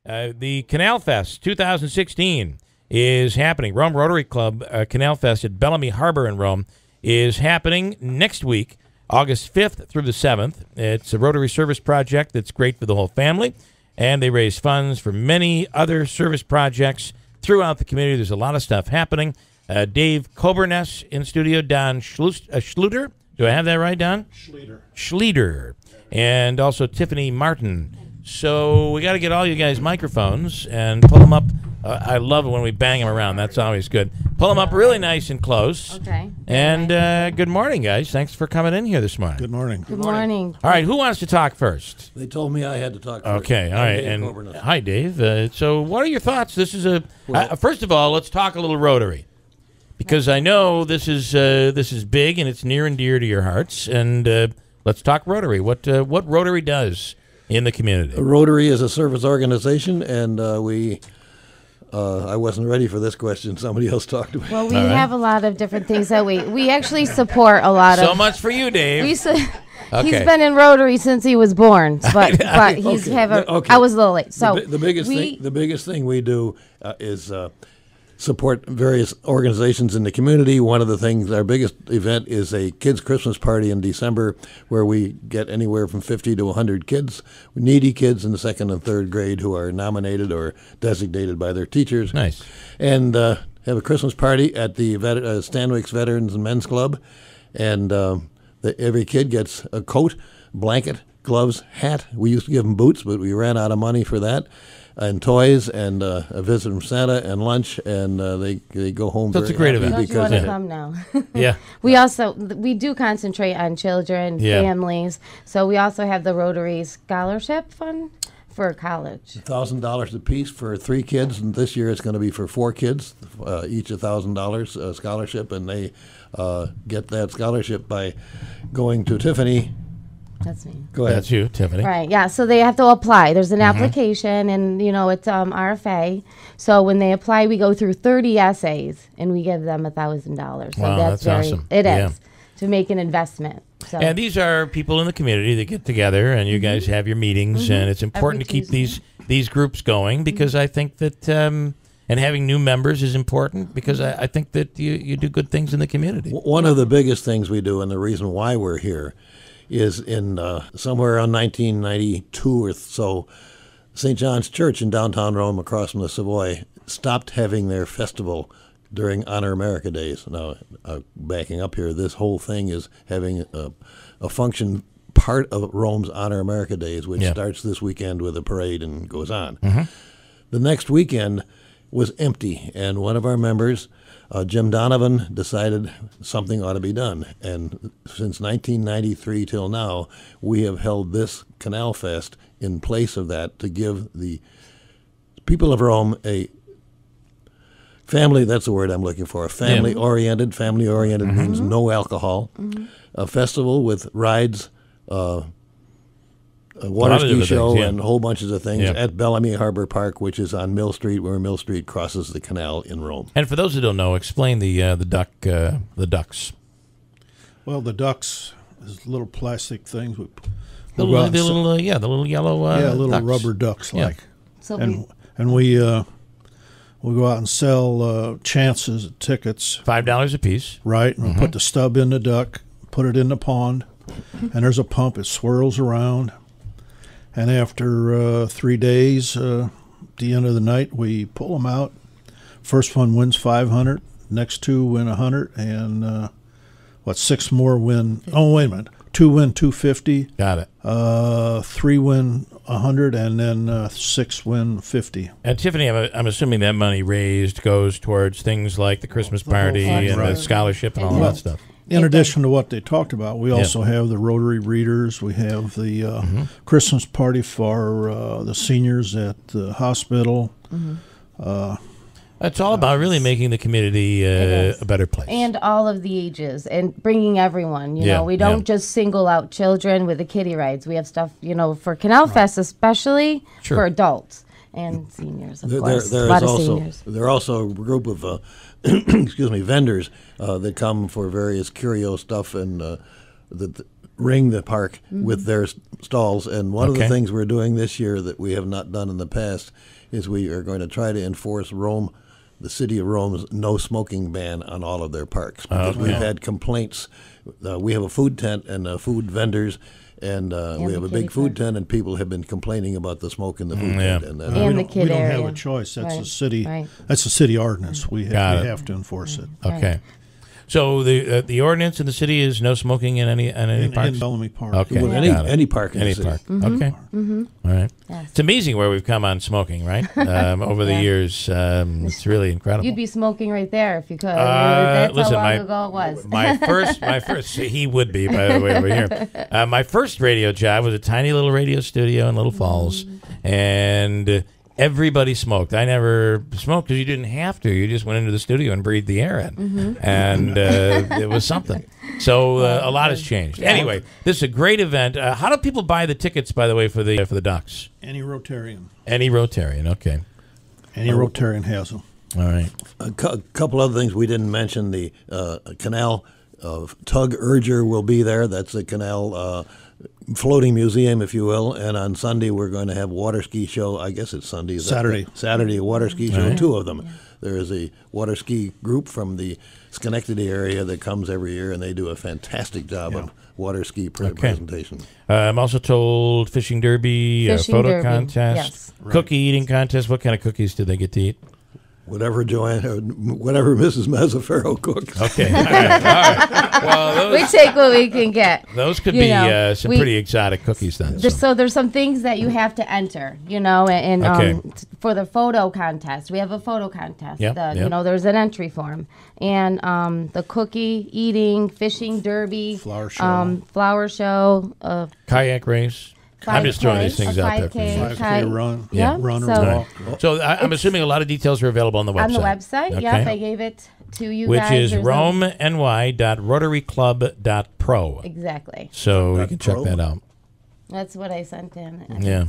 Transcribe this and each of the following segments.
The Canalfest 2016 is happening. Rome Rotary Club Canalfest at Bellamy Harbor in Rome is happening next week, August 5th through the 7th. It's a Rotary service project that's great for the whole family, and they raise funds for many other service projects throughout the community. There's a lot of stuff happening. Dave Coburness in studio, Don Schluter. Do I have that right, Don? Schluter. And also Tiffany Martin. So we got to get all you guys microphones and pull them up. I love it when we bang them around. That's always good. Pull them up really nice and close. Okay. And good morning, guys. Thanks for coming in here this morning. Good morning. Good morning. All right, who wants to talk first? They told me I had to talk first. Okay, all right. And hi, Dave. So what are your thoughts? This is first of all, let's talk a little Rotary, because I know this is big and it's near and dear to your hearts. And let's talk Rotary. What Rotary does in the community. Rotary is a service organization, and I wasn't ready for this question. Somebody else talked to me. Well, we have a lot of different things that we actually support a lot of. So much for you, Dave. He's been in Rotary since he was born, but he's I was a little late. So the biggest thing we do is support various organizations in the community. One of the things, our biggest event is a kids' Christmas party in December, where we get anywhere from 50 to 100 kids, needy kids in the second and third grade who are nominated or designated by their teachers. Nice. And have a Christmas party at the Stanwix Veterans and Men's Club. And every kid gets a coat, blanket, gloves, hat. We used to give them boots, but we ran out of money for that. And toys, and a visit from Santa, and lunch, and they go home. That's a great event. Don't you want to come now? Yeah. We do concentrate on children, families. So we also have the Rotary Scholarship Fund for college. $1,000 apiece for 3 kids, and this year it's going to be for 4 kids, each $1,000 scholarship, and they get that scholarship by going to Tiffany. That's me. Go ahead. That's you, Tiffany. Right, yeah. So they have to apply. There's an application, and, it's RFA. So when they apply, we go through 30 essays, and we give them $1,000. So Wow, that's awesome. It is, to make an investment. So. And these are people in the community that get together, and you guys have your meetings, and it's important to keep these groups going, because I think that, and having new members is important, because I think that you do good things in the community. One of the biggest things we do, and the reason why we're here, is in somewhere around 1992 or so, St. John's Church in downtown Rome, across from the Savoy, stopped having their festival during Honor America Days. Now, backing up here, this whole thing is having a function part of Rome's Honor America Days, which starts this weekend with a parade and goes on. The next weekend was empty, and one of our members, Jim Donovan, decided something ought to be done. And since 1993 till now, we have held this Canalfest in place of that to give the people of Rome a family, that's the word I'm looking for, family-oriented. Family-oriented means no alcohol. A festival with rides, a water ski show, and whole bunches of things at Bellamy Harbor Park, which is on Mill Street, where Mill Street crosses the canal in Rome. And for those who don't know, explain the ducks. Well, the ducks is little plastic things. The little yellow little ducks. rubber ducks like. So and we go out and sell chances, tickets. $5 a piece. Right, and we put the stub in the duck, put it in the pond, and there's a pump. It swirls around. And after 3 days, at the end of the night, we pull them out. First one wins $500. Next 2 win $100, and 6 more win? Oh, wait a minute. 2 win $250. Got it. 3 win $100, and then 6 win $50. And Tiffany, I'm assuming that money raised goes towards things like the Christmas party and the scholarship and all that stuff. In addition to what they talked about, we also have the Rotary Readers. We have the Christmas party for the seniors at the hospital. It's all about really making the community a better place. And all of the ages, and bringing everyone. You know, we don't just single out children with the kiddie rides. We have stuff, for Canalfest especially, for adults and seniors, of course. There are also a group of vendors that come for various curio stuff, and ring the park with their stalls. And one of the things we're doing this year that we have not done in the past is we are going to try to enforce the city of Rome's no smoking ban on all of their parks. Because we've had complaints. We have a food tent and food vendors, and we have a big food tent, and people have been complaining about the smoke in the food tent. And the kid area. We don't have a choice. That's a city. That's a city ordinance. We have to enforce it. Okay. So the ordinance in the city is no smoking in any parks? In Bellamy Park. Okay. Well, any park in the city. Park. Okay. All right. Yes. It's amazing where we've come on smoking, right? Over the years. It's really incredible. You'd be smoking right there if you could. That's how long ago it was. My first, he would be, by the way, over here. My first radio job was a tiny little radio studio in Little Falls, and everybody smoked. I never smoked because you didn't have to. You just went into the studio and breathed the air in. And it was something. So a lot has changed. Yeah. Anyway, this is a great event. How do people buy the tickets, by the way, for the Ducks? Any Rotarian. Any Rotarian, okay. Any Rotarian has them. All right. A couple other things we didn't mention. The canal tug urger will be there. That's the canal floating museum, if you will. And on Sunday, we're going to have water ski show. I guess it's Sunday. Saturday, a water ski show, two of them. Yeah. There is a water ski group from the Schenectady area that comes every year, and they do a fantastic job of water ski presentation. I'm also told fishing derby, photo contest, cookie eating contest. What kind of cookies do they get to eat? Whatever Mrs. Mazzaferro cooks. Okay. All right. Well, we take what we can get. Those could be some pretty exotic cookies then. So there's some things that you have to enter, and for the photo contest, we have a photo contest. There's an entry form. And the cookie eating, fishing derby, flower show, kayak race. I'm just throwing these things out there. 5K run. Run or walk. So I'm assuming a lot of details are available on the website. On the website, yep. I gave it to you Which guys. Which is romeny.rotaryclub.pro. Exactly. So you can check that out. That's what I sent in. I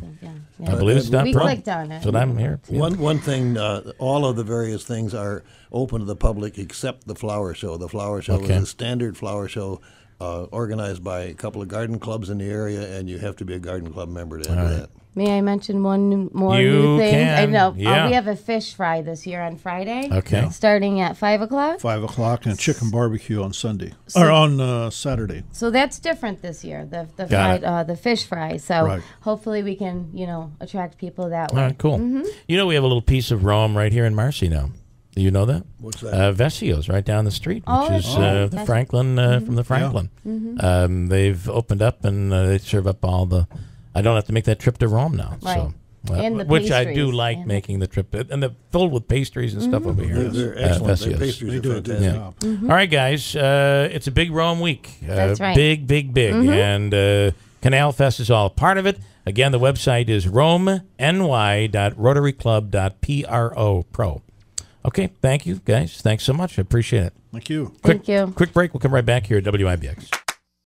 believe it's .pro. We clicked on it. So I'm here. One thing, all of the various things are open to the public except the flower show. The flower show is a standard flower show organized by a couple of garden clubs in the area, and you have to be a garden club member to enter that. May I mention one more new thing? I know. We have a fish fry this year on Friday. Okay. Starting at 5 o'clock. 5 o'clock and chicken barbecue on Sunday. Or on Saturday. So that's different this year, the fish fry. So hopefully we can, attract people that way. All right, cool. We have a little piece of Rome right here in Marcy now. Do you know that? What's that? Vessio's right down the street, which is the Franklin from the Franklin. Yeah. They've opened up and they serve up all the. I don't have to make that trip to Rome now. Right. So, and the which I do like making the trip, and they're filled with pastries and stuff over here. They're excellent. Their pastries are fantastic. All right, guys, it's a big Rome week. That's right. Big, and Canalfest is all part of it. Again, the website is romeny.rotaryclub.pro. Okay, thank you, guys. Thanks so much. I appreciate it. Thank you. Quick break. We'll come right back here at WIBX.